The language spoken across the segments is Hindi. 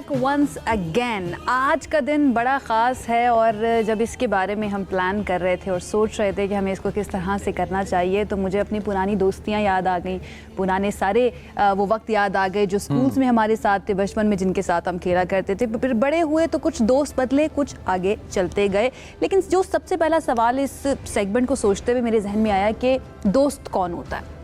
Back once again. आज का दिन बड़ा ख़ास है और जब इसके बारे में हम प्लान कर रहे थे और सोच रहे थे कि हमें इसको किस तरह से करना चाहिए, तो मुझे अपनी पुरानी दोस्तियां याद आ गई, पुराने सारे वो वक्त याद आ गए जो स्कूल्स में हमारे साथ थे, बचपन में जिनके साथ हम खेला करते थे। फिर बड़े हुए तो कुछ दोस्त बदले, कुछ आगे चलते गए। लेकिन जो सबसे पहला सवाल इस सेगमेंट को सोचते हुए मेरे जहन में आया कि दोस्त कौन होता है।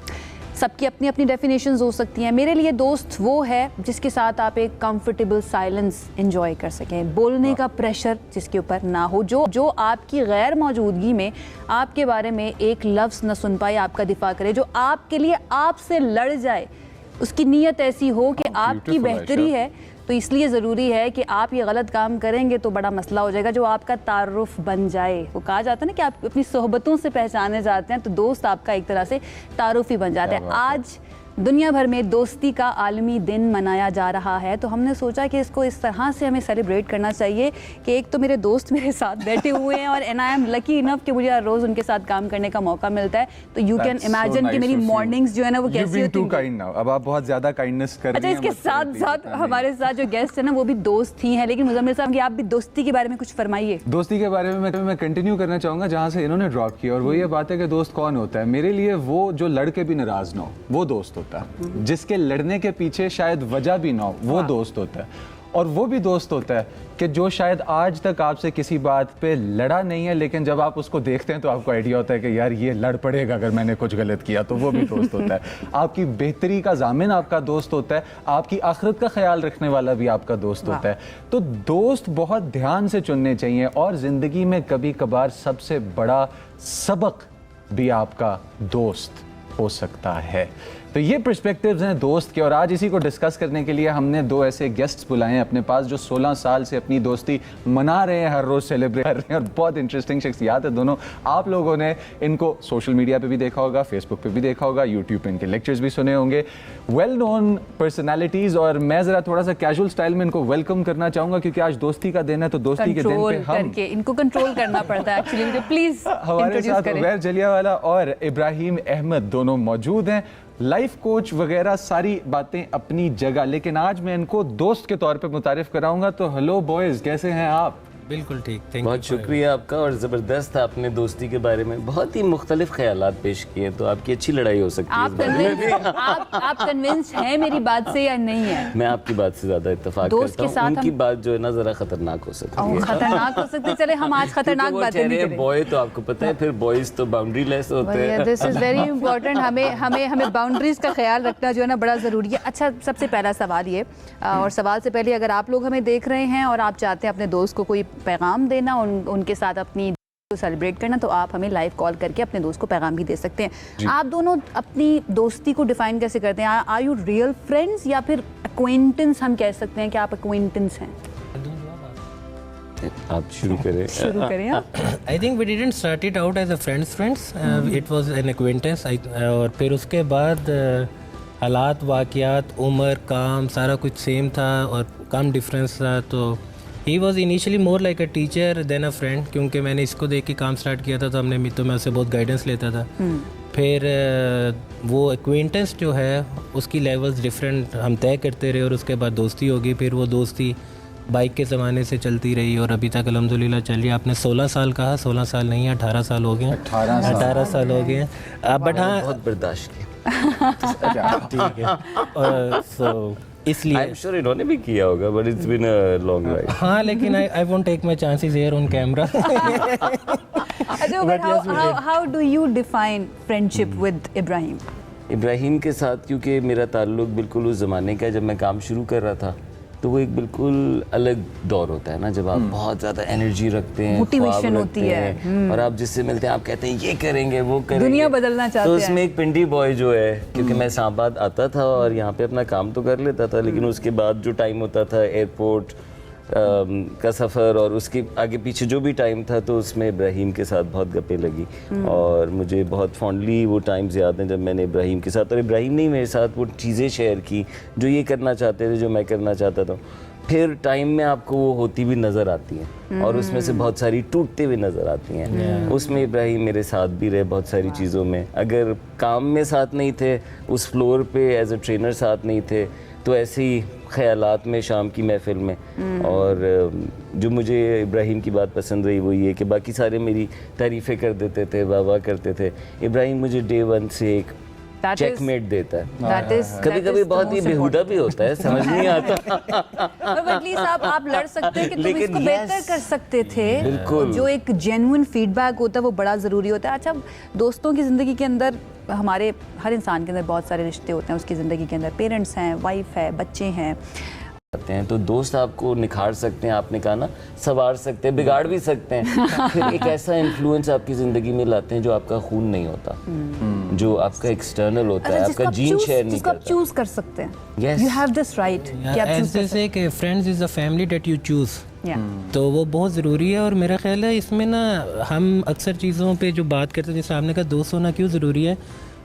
सबकी अपनी अपनी डेफिनेशंस हो सकती हैं। मेरे लिए दोस्त वो है जिसके साथ आप एक कंफर्टेबल साइलेंस एंजॉय कर सकें, बोलने का प्रेशर जिसके ऊपर ना हो, जो आपकी गैर मौजूदगी में आपके बारे में एक लफ्ज़ न सुन पाए, आपका दिफा करे, जो आपके लिए आपसे लड़ जाए, उसकी नीयत ऐसी हो कि आपकी बेहतरी है, तो इसलिए ज़रूरी है कि आप ये गलत काम करेंगे तो बड़ा मसला हो जाएगा, जो आपका तारुफ बन जाए। वो कहा जाता है ना कि आप अपनी सोहबतों से पहचाने जाते हैं, तो दोस्त आपका एक तरह से तारुफ ही बन जाता है। आज दुनिया भर में दोस्ती का आलमी दिन मनाया जा रहा है, तो हमने सोचा कि इसको इस तरह से हमें सेलिब्रेट करना चाहिए कि एक तो मेरे दोस्त मेरे साथ बैठे हुए हैं और and I am lucky enough कि मुझे रोज़ उनके साथ काम करने का मौका मिलता है। तो यू कैन इमेजिन कि मेरी मॉर्निंग्स जो है ना वो कैसी होती हैं। अब आप बहुत ज़्यादा काइंडनेस कर रही हैं। अच्छा, इसके साथ साथ हमारे साथ जो गेस्ट है ना वो भी दोस्त ही हैं, लेकिन मुज़म्मिल साहब कि आप भी दोस्ती के बारे में कुछ फरमाइए। दोस्ती के बारे में मैं कंटिन्यू करना चाहूँगा जहाँ से इन्होंने ड्रॉप किया, और वो ये बात है कि दोस्त कौन होता है। मेरे लिए वो जो लड़के भी नाराज़ ना हो, वो दोस्त होता है। जिसके लड़ने के पीछे शायद वजह भी ना हो, वो दोस्त होता है। और वो भी दोस्त होता है कि जो शायद आज तक आपसे किसी बात पे लड़ा नहीं है, लेकिन जब आप उसको देखते हैं तो आपको आइडिया होता है कि यार ये लड़ पड़ेगा अगर मैंने कुछ गलत किया, तो वो भी दोस्त होता है। आपकी बेहतरी का जामिन आपका दोस्त होता है, आपकी आखिरत का ख्याल रखने वाला भी आपका दोस्त होता है। तो दोस्त बहुत ध्यान से चुनने चाहिए, और ज़िंदगी में कभी कभार सबसे बड़ा सबक भी आपका दोस्त हो सकता है। तो ये पर्सपेक्टिव्स हैं दोस्त के, और आज इसी को डिस्कस करने के लिए हमने दो ऐसे गेस्ट्स बुलाए हैं अपने पास जो 16 साल से अपनी दोस्ती मना रहे हैं, हर रोज़ सेलिब्रेट कर रहे हैं, और बहुत इंटरेस्टिंग शख्सियत है दोनों। आप लोगों ने इनको सोशल मीडिया पे भी देखा होगा, फेसबुक पे भी देखा होगा, यूट्यूब पे इनके लेक्चर्स भी सुने होंगे। वेल नोन पर्सनैलिटीज़, और मैं ज़रा थोड़ा सा कैजुअल स्टाइल में इनको वेलकम करना चाहूँगा क्योंकि आज दोस्ती का दिन है, तो दोस्ती के दिन पे हम इनको कंट्रोल करना पड़ता है एक्चुअली। प्लीज हमारे साथ उबैर जलियावाला और इब्राहिम अहमद दोनों मौजूद हैं, लाइफ कोच वगैरह सारी बातें अपनी जगह, लेकिन आज मैं इनको दोस्त के तौर पे मुतारिफ कराऊंगा। तो हेलो बॉयज़, कैसे हैं आप? बिल्कुल ठीक, थैंक यू। बहुत शुक्रिया आपका, और ज़बरदस्त आपने दोस्ती के बारे में बहुत ही मुख्तलिफ ख्यालात पेश किए, तो आपकी अच्छी लड़ाई हो सकती है। आप कन्विंस हैं मेरी बात से या नहीं है? मैं आपकी बात से ज़्यादा इत्तेफाक करता हूं। उनकी बात जो है ना ज़रा खतरनाक हो सकती है। खतरनाक हो सकती है। चले हम आज खतरनाक बातें नहीं करेंगे। बॉय तो आपको पता है, फिर बॉयज़ तो बाउंड्री लेस होते हैं। This is very important. हमें बाउंड्रीज का ख्याल रखना जो है ना बड़ा ज़रूरी है। अच्छा, सबसे पहला सवाल ये, और सवाल से पहले अगर आप लोग हमें देख रहे हैं और आप चाहते हैं अपने दोस्त को कोई पैगाम देना, उनके साथ अपनी सेलिब्रेट करना, तो आप हमें लाइव कॉल करके अपने दोस्त को पैगाम भी दे सकते हैं। आप दोनों अपनी दोस्ती को डिफाइन कैसे करते हैं? आर यू रियल फ्रेंड्स या फिर एक्वेंटेंस? हम कह सकते हैं कि आप एक्वेंटेंस हैं। आप शुरू करें। शुरू करें आप। I think we didn't start it out as a friends, it was an acquaintance, और फिर उसके बाद हालात, वाक़यात, उम्र, काम सारा कुछ सेम था और कम डिफरेंस था। तो he was initially more like a teacher then a friend, क्योंकि मैंने इसको देख के काम स्टार्ट किया था, तो हमने तो मैं उससे बहुत गाइडेंस लेता था। फिर वो एक्वेंटेंस जो है उसकी लेवल्स डिफरेंट हम तय करते रहे, और उसके बाद दोस्ती होगी। फिर वो दोस्ती बाइक के ज़माने से चलती रही और अभी तक अल्हम्दुलिल्लाह चल रही है। आपने 16 साल कहा, 16 साल नहीं है, 18 साल हो गए। 18 साल हो गए। बट हाँ, बहुत बर्दाश्त किया। ठीक है। सो इसलिए आई एम श्योर इन्होंने भी किया होगा, but it's been a long ride. हाँ, लेकिन I won't take my chances here on camera. अच्छा, how do you define friendship with Ibrahim? Ibrahim के साथ क्योंकि मेरा ताल्लुक बिल्कुल उस ज़माने का, जब मैं काम शुरू कर रहा था, तो वो एक बिल्कुल अलग दौर होता है ना, जब आप बहुत ज़्यादा एनर्जी रखते हैं, मोटिवेशन होती है, और आप जिससे मिलते हैं आप कहते हैं ये करेंगे वो करेंगे, दुनिया बदलना चाहते हैं। तो उसमें एक पिंडी बॉय जो है, क्योंकि मैं इस्लामाबाद आता था और यहाँ पे अपना काम तो कर लेता था, लेकिन उसके बाद जो टाइम होता था एयरपोर्ट का सफ़र और उसके आगे पीछे जो भी टाइम था, तो उसमें इब्राहिम के साथ बहुत गप्पे लगी, और मुझे बहुत फॉन्डली वो टाइम्स याद हैं जब मैंने इब्राहिम के साथ, और इब्राहिम ने मेरे साथ वो चीज़ें शेयर की जो ये करना चाहते थे, जो मैं करना चाहता था। फिर टाइम में आपको वो होती भी नज़र आती हैं, और उसमें से बहुत सारी टूटते हुए नज़र आती हैं। उसमें इब्राहिम मेरे साथ भी रहे बहुत सारी चीज़ों में। अगर काम में साथ नहीं थे, उस फ्लोर पे एज अ ट्रेनर साथ नहीं थे, तो ऐसे ही ख्यालात में शाम की महफिल में। और जो मुझे इब्राहिम की बात पसंद रही वो ये कि बाकी सारे मेरी तारीफ़ें कर देते थे, वाह करते थे, इब्राहिम मुझे डे वन से एक चेकमेट देता है। कभी कभी बहुत ही बेहुदा भी होता है, समझ नहीं आता। एटलीस्ट आप लड़ सकते हैं कि तुम लेकिन इसको बेहतर कर सकते थे। बिल्कुल। जो एक जेन्युइन फीडबैक होता है वो बड़ा ज़रूरी होता है। अच्छा, दोस्तों की ज़िंदगी के अंदर हमारे हर इंसान के अंदर बहुत सारे रिश्ते होते हैं। उसकी ज़िंदगी के अंदर पेरेंट्स हैं, वाइफ है, बच्चे हैं। तो दोस्त आपको निखार सकते हैं, आपने कहा ना, संवार सकते हैं, बिगाड़ भी सकते हैं। फिर एक ऐसा इन्फ्लुएंस आपकी ज़िंदगी में लाते हैं जो आपका खून नहीं होता, जो आपका एक्सटर्नल होता है, आपका जीन शेयर नहीं जिसको आप करता। चूज कर सकते हैं। Yes. You have this right कि आप choose कर सकते ऐसे कि friends is a family that you choose, हैं। तो वो बहुत ज़रूरी है। और मेरा ख्याल है इसमें ना हम अक्सर चीज़ों पे जो बात करते हैं, जैसे आपने कहा दोस्त होना क्यों ज़रूरी है,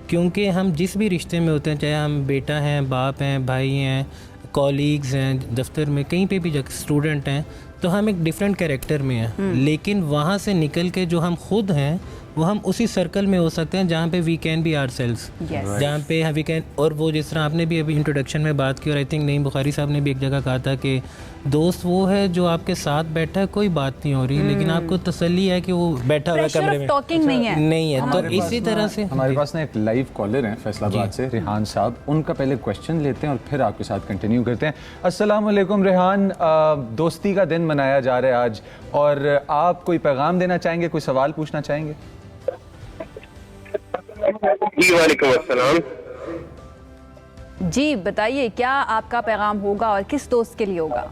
क्योंकि हम जिस भी रिश्ते में होते हैं, चाहे हम बेटा हैं, बाप हैं, भाई हैं, कॉलीग्स हैं, दफ्तर में कहीं पे भी स्टूडेंट हैं, तो हम एक डिफरेंट कैरेक्टर में हैं। लेकिन वहाँ से निकल के जो हम खुद हैं वो हम उसी सर्कल में हो सकते हैं जहाँ पे वी कैन बी आवरसेल्व्स, जहाँ पे वी कैन। और वो जिस तरह आपने भी अभी इंट्रोडक्शन में बात की, और आई थिंक नईम बुखारी साहब ने भी एक जगह कहा था कि दोस्त वो है जो आपके साथ बैठा है, कोई बात नहीं हो रही, लेकिन आपको तसल्ली है कि वो बैठा हुआ है कमरे में, टॉकिंग नहीं है। नहीं है। तो इसी तरह से हमारे पास ना एक लाइव कॉलर हैं फैसलाबाद से, रेहान साहब। उनका पहले क्वेश्चन लेते हैं और फिर आपके साथ कंटिन्यू करते हैं। अस्सलाम वालेकुम रेहान, दोस्ती का दिन मनाया जा रहा है आज, और आप कोई पैगाम देना चाहेंगे, कोई सवाल पूछना चाहेंगे? जी वालेकुम अस्सलाम। जी बताइए, क्या आपका पैगाम होगा और किस दोस्त के लिए होगा?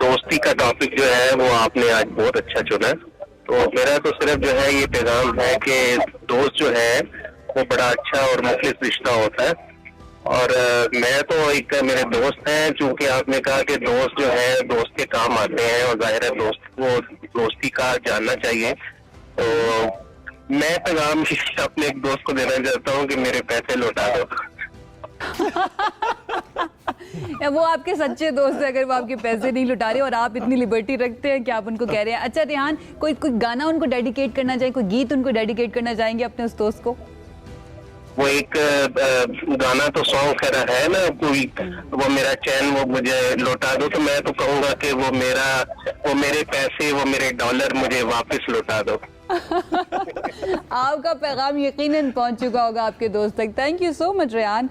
दोस्ती का टॉपिक जो है वो आपने आज बहुत अच्छा चुना है। तो मेरा तो सिर्फ जो है ये पैगाम है कि दोस्त जो है वो बड़ा अच्छा और मुखलिस रिश्ता होता है। और मैं तो एक मेरे दोस्त हैं, चूंकि आपने कहा कि दोस्त जो है दोस्त के काम आते हैं, और जाहिर है दोस्त को दोस्ती का जानना चाहिए। तो मैं पैगाम अपने एक दोस्त को देना चाहता हूँ कि मेरे पैसे लौटा दो। या वो आपके सच्चे दोस्त है अगर वो आपके पैसे नहीं लुटा रहे और आप इतनी लिबर्टी रखते हैं कि आप उनको कह रहे हैं। अच्छा रेहान, कोई गाना उनको डेडिकेट करना चाहेंगे, कोई गीत उनको डेडिकेट करना चाहेंगे अपने उस दोस्त को? वो एक गाना तो सॉन्ग खैर है ना कोई, वो मेरा चैन वो मुझे लौटा दो, तो मैं तो कहूँगा कि वो मेरे पैसे, वो मेरे डॉलर मुझे वापस लौटा दो। आपका पैगाम यकीनन पहुंच चुका होगा आपके दोस्त तक। Thank you so much Rehan.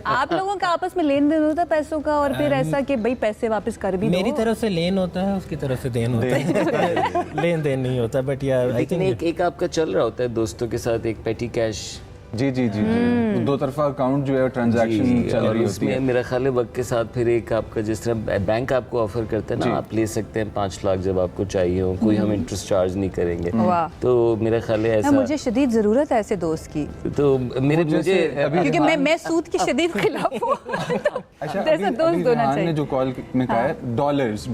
आप लोगों का आपस में लेन देन होता है पैसों का, और फिर ऐसा कि भाई पैसे वापस कर भी दो? मेरी तरफ से लेन होता है, उसकी तरफ से देन होता है। लेन देन नहीं होता, बट यार लेकिन एक आपका चल रहा होता है दोस्तों के साथ एक पेटी कैश। जी जी जी जी, दो तरफा अकाउंट जो है ट्रांजैक्शन चल रही होती है। मेरा ख्याल है वक्त के साथ फिर एक आपका जिस तरह बैंक आपको ऑफर करते हैं ना, आप ले सकते हैं 5 लाख जब आपको चाहिए हो, कोई हम इंटरेस्ट चार्ज नहीं करेंगे। तो मेरा ख्याल है ऐसा, मुझे शदीद जरूरत है ऐसे दोस्त की, तो मुझे क्योंकि मैं सूद की शदीद खिलाफ हूँ। अच्छा, जैसा दोस्त होना चाहिए। ने जो कॉल में कहा है डॉलर्स,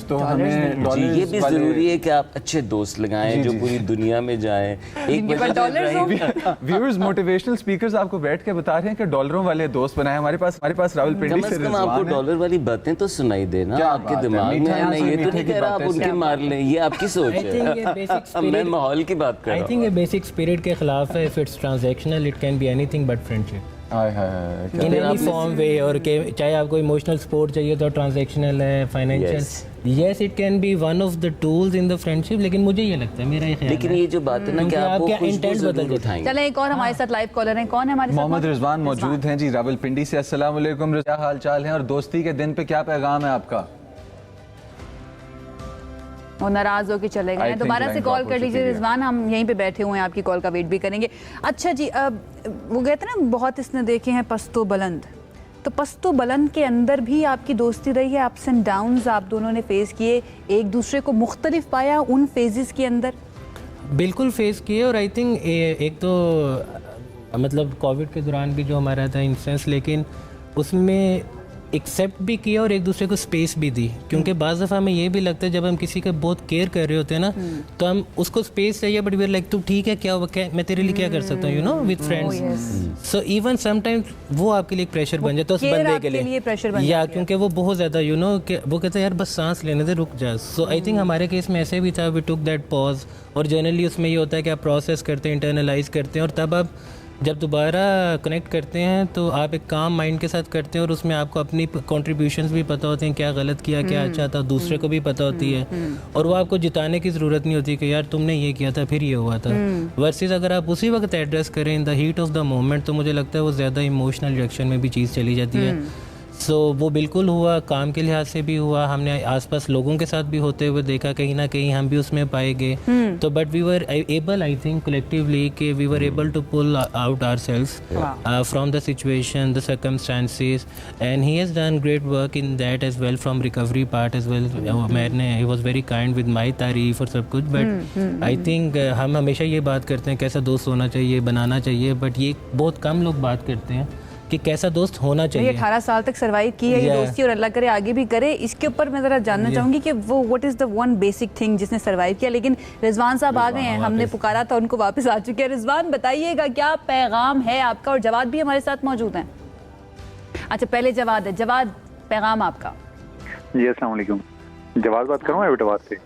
तो हमें डॉलर्स ये भी जरूरी है कि आप अच्छे दोस्त लगाएं जो पूरी दुनिया में जाएं। एक व्यूअर्स मोटिवेशनल स्पीकर्स आपको बैठ के बता रहे हैं कि डॉलरों वाले दोस्त बनाए। हमारे पास रावलपिंडी से रिजवान आपको है। डॉलर वाली बातें तो सुनाई देना, आपके दिमाग में है। नहीं, ये तो नहीं कह रहा आप उनके मार लें, ये आपकी सोच है। मैं माहौल की बात कर रहा हूँ। आई थिंक ये बेसिक स्पिरिट के खिलाफ है। If it's transactional it can be anything but friendship in any form way. और चाहे आपको इमोशनल सपोर्ट चाहिए तो ट्रांजैक्शनल है, financial, yes it can be one of the tools in the friendship. लेकिन मुझे ये लगता है, मेरा ये ख्याल है, लेकिन ये जो बात है ना कि आपको क्या खुशबू इंटेंट जरूर बदल उठाएंगे। चले एक और हमारे साथ लाइव कॉलर हैं। कौन है हमारे साथ? मोहम्मद रिजवान मौजूद हैं जी रावलपिंडी से। अस्सलाम वालेकुम, क्या हाल चाल है और दोस्ती के दिन पे क्या पैगाम है आपका? वो नाराज होकर चले गए, दोबारा से कॉल कर लीजिए रिजवान, हम यहीं पे बैठे हुए हैं, आपकी कॉल का वेट भी करेंगे। अच्छा जी, वो कहते हैं ना बहुत इसने देखे हैं पस्तो बुलंद, तो पस्तो बुलंद के अंदर भी आपकी दोस्ती रही है, अप्स एंड डाउन्स आप दोनों ने फेस किए, एक दूसरे को मुख्तलिफ पाया उन फेजेस के अंदर? बिल्कुल फेस किए। और आई थिंक एक तो मतलब कोविड के दौरान भी जो हमारा था इंसेंस, लेकिन उसमें एक्सेप्ट भी किया और एक दूसरे को स्पेस भी दी। क्योंकि बाज़ दफ़ा हमें ये भी लगता है जब हम किसी का बहुत केयर कर रहे होते हैं ना, तो हम उसको स्पेस चाहिए, बट वी आर लाइक तू ठीक है, क्या हुआ, क्या मैं तेरे लिए क्या कर सकता हूँ, you know, with friends. So even sometimes वो आपके लिए प्रेशर बन जाता है उस बंदे के लिए प्रेशर बन या क्योंकि वो बहुत ज़्यादा यू नो वो कहता है यार बस सांस लेने दे, रुक जा। सो आई थिंक हमारे केस में ऐसे भी था, वी टुक दैट पॉज। और जनरली उसमें ये होता है कि आप प्रोसेस करते हैं, इंटरनलाइज करते हैं, और तब आप जब दोबारा कनेक्ट करते हैं तो आप एक काम माइंड के साथ करते हैं और उसमें आपको अपनी कंट्रीब्यूशंस भी पता होते हैं, क्या गलत किया क्या अच्छा था, दूसरे को भी पता होती है, और वो आपको जिताने की ज़रूरत नहीं होती कि यार तुमने ये किया था फिर ये हुआ था। वर्सेस अगर आप उसी वक्त एड्रेस करें in the heat of the moment, तो मुझे लगता है वो ज़्यादा इमोशनल रिएक्शन में भी चीज़ चली जाती है। सो वो बिल्कुल हुआ, काम के लिहाज से भी हुआ, हमने आसपास लोगों के साथ भी होते हुए देखा, कहीं ना कहीं हम भी उसमें पाए गए। तो but we were able, I think collectively, कि we were able to pull out ourselves from the situation, the circumstances, and he has done great work in that as well, from recovery part as well. मैंने he was very kind with my तारीफ और सब कुछ। बट आई थिंक हम हमेशा ये बात करते हैं कैसा दोस्त होना चाहिए, बनाना चाहिए, बट ये बहुत कम लोग बात करते हैं कि कैसा दोस्त होना चाहिए। 18 साल तक सरवाइव की है ये दोस्ती, और अल्लाह करे आगे भी करे। इसके ऊपर मैं ज़रा जानना चाहूँगी कि वो what is the one basic thing जिसने सरवाइव किया। लेकिन रिजवान साहब आ गए हैं, हमने पुकारा था उनको, वापस आ चुके हैं। रिजवान बताइएगा क्या पैगाम है आपका, और जवाद भी हमारे साथ मौजूद हैं। अच्छा पहले जवाद है, जवाद पैगाम आपका। जी अस्सलाम वालेकुम। जवाद बात करूँ एबटाबाद से?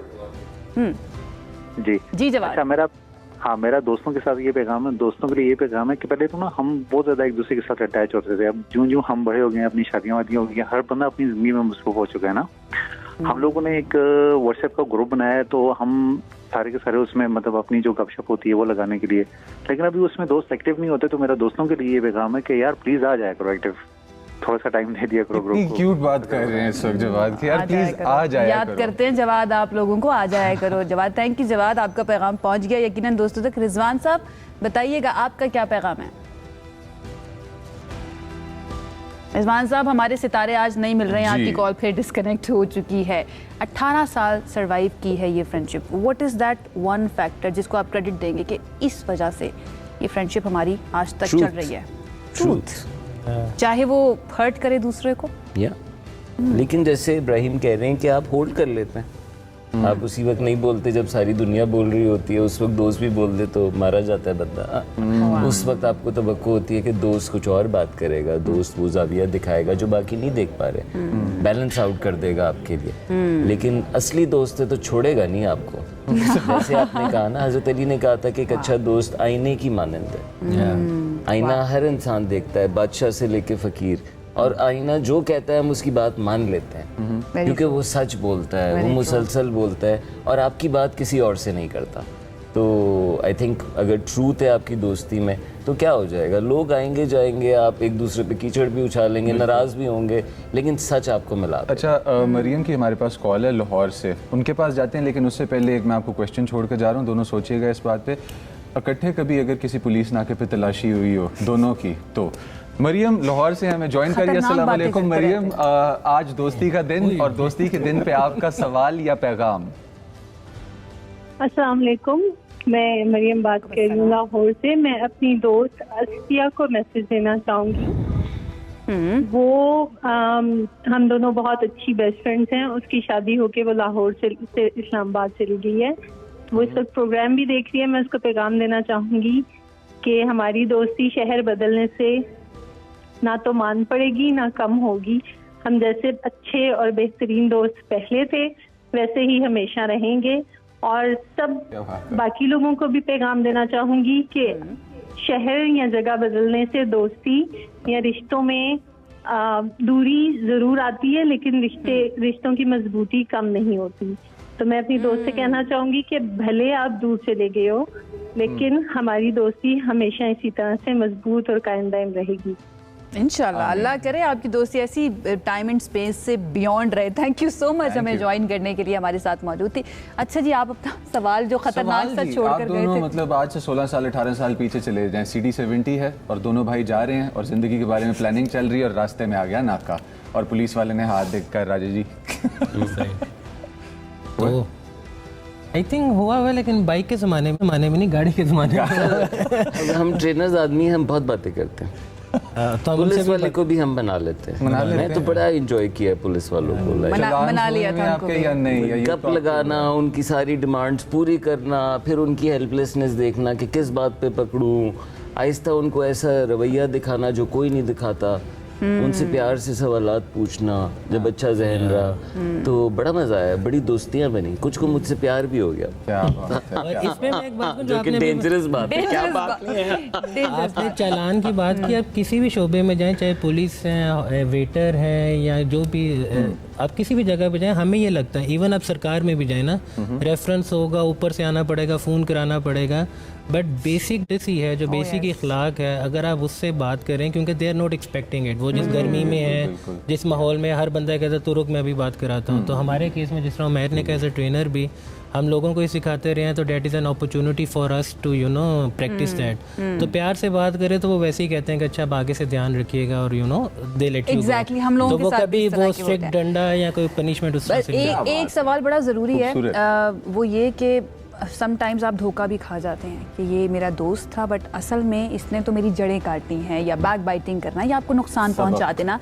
जी जवाद। अच्छा मेरा दोस्तों के साथ ये पैगाम है, दोस्तों के लिए ये पैगाम है कि पहले तो ना हम बहुत ज्यादा एक दूसरे के साथ अटैच होते थे। अब ज्यों हम बड़े हो गए, अपनी शादियां वादियां हो गई, हर बंदा अपनी जिंदगी में मसरूफ हो चुका है ना। हम लोगों ने एक व्हाट्सएप का ग्रुप बनाया है, तो हम सारे के सारे उसमें मतलब अपनी जो गपशप होती है वो लगाने के लिए, लेकिन अभी उसमें दोस्त एक्टिव नहीं होते। तो मेरा दोस्तों के लिए ये पैगाम है कि यार प्लीज आ जाया करो एक्टिव, थोड़ा सा टाइम दे दिया करो ग्रुप को। क्यूट बात कर रहे हैं इस वक्त जवाद की, यार प्लीज आ जाया याद करते हैं जवाद आप लोगों को, आ जाया करो। जवाद, थैंक यू जवाद, आपका पैगाम पहुंच गया यकीनन दोस्तों तक। रिजवान साहब बताइएगा आपका क्या पैगाम है। रिजवान साहब हमारे सितारे आज नहीं मिल रहे हैं, आपकी कॉल फिर डिस्कनेक्ट हो चुकी है। 18 साल सरवाइव की है ये friendship, what is that one factor जिसको आप क्रेडिट देंगे कि इस वजह से ये फ्रेंडशिप हमारी आज तक चल रही है? ट्रूथ, चाहे वो हर्ट करे दूसरे को। लेकिन जैसे इब्राहिम कह रहे हैं कि आप होल्ड कर लेते हैं, आप उसी वक्त नहीं बोलते जब सारी दुनिया बोल रही होती है, उस वक्त दोस्त भी बोल दे तो मारा जाता है बंदा। उस वक्त आपको तवक्को होती है कि दोस्त कुछ और बात करेगा, दोस्त वो जाविया दिखाएगा जो बाकी नहीं देख पा रहे, बैलेंस आउट कर देगा आपके लिए। लेकिन असली दोस्त है तो छोड़ेगा नहीं आपको। जैसे आपने कहा ना, हजरत अली ने कहा था कि एक अच्छा दोस्त आईने की मानंद है। आईना हर इंसान देखता है, बादशाह से लेके फकीर, और आईना जो कहता है हम उसकी बात मान लेते हैं, क्योंकि वो सच बोलता है, वो मुसलसल बोलता है और आपकी बात किसी और से नहीं करता। तो आई थिंक अगर ट्रूथ है आपकी दोस्ती में तो क्या हो जाएगा, लोग आएंगे जाएंगे, आप एक दूसरे पे कीचड़ भी उछालेंगे, नाराज भी होंगे, लेकिन सच आपको मिला। अच्छा मरियम की हमारे पास कॉल है लाहौर से, उनके पास जाते हैं, लेकिन उससे पहले एक मैं आपको क्वेश्चन छोड़ कर जा रहा हूँ, दोनों सोचिएगा इस बात पे। इकट्ठे कभी अगर किसी पुलिस नाके पे तलाशी हुई हो दोनों की, तो मरियम लाहौर से हमें ज्वाइन करिए। अस्सलाम वालेकुम मरियम, आज दोस्ती का दिन और दोस्ती के दिन पे आपका सवाल या पैगाम। अस्सलाम वालेकुम, मैं मरियम बात कर रही हूँ लाहौर से। मैं अपनी दोस्त अस्फिया को मैसेज देना चाहूँगी। वो हम दोनों बहुत अच्छी बेस्ट फ्रेंड्स हैं। उसकी शादी होके वो लाहौर से इस्लामाबाद चली गई है, वो इस वक्त प्रोग्राम भी देख रही है। मैं उसको पैगाम देना चाहूँगी कि हमारी दोस्ती शहर बदलने से ना तो मान पड़ेगी ना कम होगी। हम जैसे अच्छे और बेहतरीन दोस्त पहले थे वैसे ही हमेशा रहेंगे। और सब बाकी लोगों को भी पैगाम देना चाहूँगी कि शहर या जगह बदलने से दोस्ती या रिश्तों में दूरी ज़रूर आती है, लेकिन रिश्तों की मजबूती कम नहीं होती। तो मैं अपनी दोस्त से कहना चाहूँगी कि भले आप दूर चले गए हो, लेकिन हमारी दोस्ती हमेशा इसी तरह से मजबूत और कायम दायम रहेगी। इंशाल्लाह, अल्लाह करे आपकी दोस्ती ऐसी टाइम एंड स्पेस से बियॉन्ड रहे। थैंक यू सो मच हमें ज्वाइन करने के लिए, हमारे साथ मौजूद थी। अच्छा जी, आप अपना सवाल जो खतरनाक सा छोड़ कर गए थे, मतलब आज से 16 साल 18 साल पीछे चले जाएं, CD70 है और दोनों भाई जा रहे हैं और जिंदगी के बारे में प्लानिंग चल रही है और रास्ते में आ गया नाका और पुलिस वाले ने हाथ देखकर राजा जी तो आई थिंक हुआ हुआ, लेकिन बाइक के ज़माने में नहीं, गाड़ी के ज़माने में। मैं हम ट्रेनर्स आदमी हैं, हम बहुत बातें करते हैं। तो पुलिस वाले को भी हम बना लेते हैं। मैं तो बड़ा एंजॉय किया है पुलिस वालों को। मना लिया था आपके या नहीं? कप लगाना, उनकी सारी डिमांड्स पूरी करना, फिर उनकी हेल्पलेसनेस देखना कि किस बात पे पकड़ूं, आहिस्ता उनको ऐसा रवैया दिखाना जो कोई नहीं दिखाता, उनसे प्यार से सवालात पूछना, जब अच्छा जहन रहा तो बड़ा मजा आया, बड़ी दोस्तियां बनी, कुछ को मुझसे प्यार भी हो गया, क्या बात है, और इसमें मैं एक बात बोलूं, जो कि आपने डेंजरस बात है। क्या Dangerous बात बात- आपने चालान की बात की, आप किसी भी शोबे में जाएं, चाहे पुलिस है, वेटर है, या जो भी आप किसी भी जगह पे जाएं, हमें ये लगता है, इवन आप सरकार में भी जाएं ना, रेफरेंस होगा, ऊपर से आना पड़ेगा, फ़ोन कराना पड़ेगा, बट बेसिक दिस ही है, जो बेसिक इखलाक है, अगर आप उससे बात करें, क्योंकि they are not expecting it, वो जिस गर्मी में है, जिस माहौल में हर बंदा कहता है तो रुक मैं अभी बात कराता हूँ, तो हमारे केस में जिस तरह उमैर ने कहा एज ए ट्रेनर भी हम लोगों को ही सिखाते रहे हैं, तो date is an opportunity for us to you know practise that. तो प्यार से बात करें तो वो वैसे ही कहते हैं कि अच्छा आप आगे से ध्यान रखिएगा, और you know they let you Exactly, हम लोगों तो के वो साथ कभी इस तरह वो के स्ट्रिक्ट होते हैं। डंडा या कोई पनिशमेंट उससे बस एक सवाल बड़ा ज़रूरी है, वो ये कि समटाइम्स आप धोखा भी खा जाते हैं कि ये मेरा दोस्त था बट असल में इसने तो मेरी जड़ें काटनी है, या बैक बाइटिंग करना, या आपको नुकसान पहुंचा देना,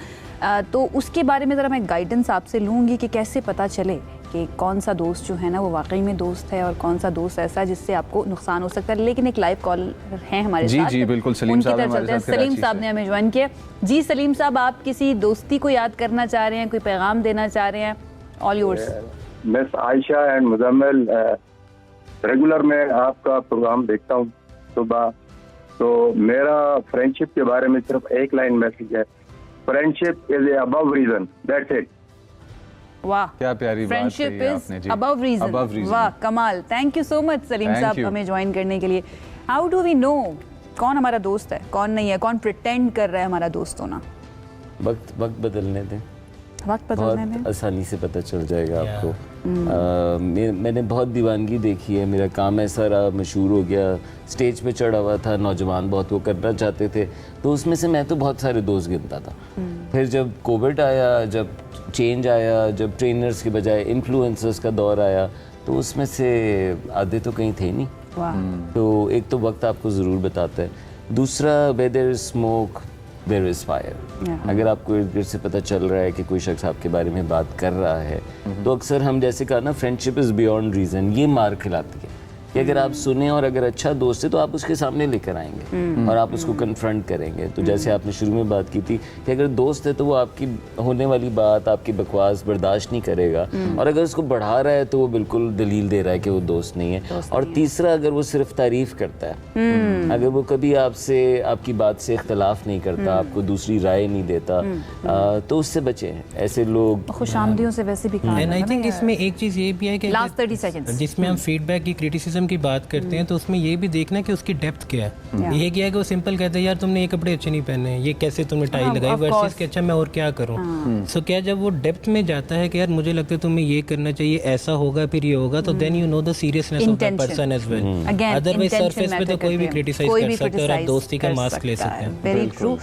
तो उसके बारे में ज़रा मैं गाइडेंस आपसे लूँगी कि कैसे पता चले कि कौन सा दोस्त जो है ना वो वाकई में दोस्त है और कौन सा दोस्त ऐसा है जिससे आपको नुकसान हो सकता है। लेकिन एक लाइव कॉल है हमारे जी, साथ, जी, बिल्कुल, सलीम उनकी साहब तरफ हमारे चलते हैं। साथ सलीम कराची साहब से। ने हमें ज्वाइन किया। जी सलीम साहब, आप किसी दोस्ती को याद करना चाह रहे हैं, कोई पैगाम देना चाह रहे हैं? All yours. Miss Ayesha and Muzammil, regular मैं आपका प्रोग्राम देखता हूँ सुबह, तो मेरा फ्रेंडशिप के बारे में सिर्फ एक लाइन मैसेज है, friendship is above reason, that's it. वाह, क्या प्यारी बात फ्रेंडशिप कही इज आपने जी। Above reason. Above reason। वाह, कमाल। Thank you so much Salim Thank साहब you। हमें ज्वाइन करने के लिए। हाउ डू वी नो कौन हमारा दोस्त है, कौन नहीं है, कौन प्रिटेंड कर रहा है हमारा दोस्त होना? वक्त बदलने दें, वक्त बदलने में बहुत आसानी से पता चल जाएगा आपको। मैंने बहुत दीवानगी देखी है, मेरा काम ऐसा रहा, मशहूर हो गया, स्टेज पे चढ़ा हुआ था, नौजवान बहुत वो करना चाहते थे, तो उसमें से मैं तो बहुत सारे दोस्त गिनता था। फिर जब कोविड आया, जब चेंज आया, जब ट्रेनर्स के बजाय इन्फ्लुएंसर्स का दौर आया, तो उसमें से आधे तो कहीं थे नहीं। वाह, तो एक तो वक्त आपको ज़रूर बताता है, दूसरा where there is smoke there is fire. अगर आपको इर्द गिर्द से पता चल रहा है कि कोई शख्स आपके बारे में बात कर रहा है, तो अक्सर हम जैसे कहा ना, फ्रेंडशिप इज़ बियॉन्ड रीज़न, ये मार खिलाती है कि अगर आप सुने और अगर अच्छा दोस्त है तो आप उसके सामने लेकर आएंगे और आप उसको कन्फ्रंट करेंगे। तो जैसे आपने शुरू में बात की थी कि अगर दोस्त है तो वो आपकी होने वाली बात, आपकी बकवास बर्दाश्त नहीं करेगा, और अगर उसको बढ़ा रहा है तो वो बिल्कुल दलील दे रहा है कि वो दोस्त नहीं है। और तीसरा, अगर वो सिर्फ तारीफ करता है, अगर वो कभी आपसे आपकी बात से इख्तलाफ नहीं करता, आपको दूसरी राय नहीं देता, तो उससे बचें, ऐसे लोग। खुशामदियों से वैसे भी कहा एंड आई थिंक इसमें एक चीज़ ये भी है कि लास्ट 30 सेकंड्स जिसमें हम फीडबैक की, क्रिटिसिज्म की बात करते हैं, तो उसमें ये भी देखना कि उसकी डेप्थ क्या है। ये क्या है कि वो सिंपल कहते हैं यार तुमने ये कपड़े अच्छे नहीं पहने, ये कैसे तुमने टाई लगाई, वर्सेस कि अच्छा मैं और क्या करूं। सो क्या जब वो डेप्थ में जाता है कि यार मुझे लगता है तुम्हें ये करना चाहिए, ऐसा होगा, फिर ये होगा, तो then you know the seriousness of the person as well. Otherwise surface पे तो कोई भी क्रिटिसाइज कर सकता है और आप दोस्ती का मास्क ले सकते हैं। Very true.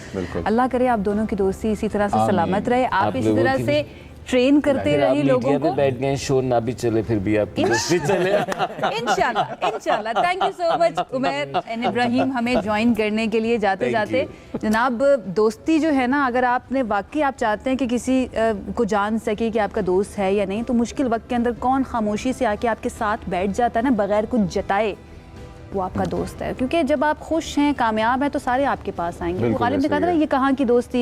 अल्लाह करे आप दोनों की दोस्ती इसी तरह से सलामत रहे, आप इसी लोगों तरह की से ट्रेन करते अगर आप रहे लोगों मीडिया को। पे बैठ गए, शो ना भी चले, फिर भी आपकी दोस्ती चले। इंशाल्लाह। Thank you so much Umair and Ibrahim हमें ज्वाइन करने के लिए। जाते जाते जनाब, दोस्ती जो है ना, अगर आपने वाकई आप चाहते हैं कि किसी को जान सके कि आपका दोस्त है या नहीं, तो मुश्किल वक्त के अंदर कौन खामोशी से आके आपके साथ बैठ जाता है ना बगैर कुछ जताए, वो आपका दोस्त है। क्योंकि जब आप खुश हैं, कामयाब हैं, तो सारे आपके पास आएंगे। वो गालिब ने कहा था ना, ये कहाँ की दोस्ती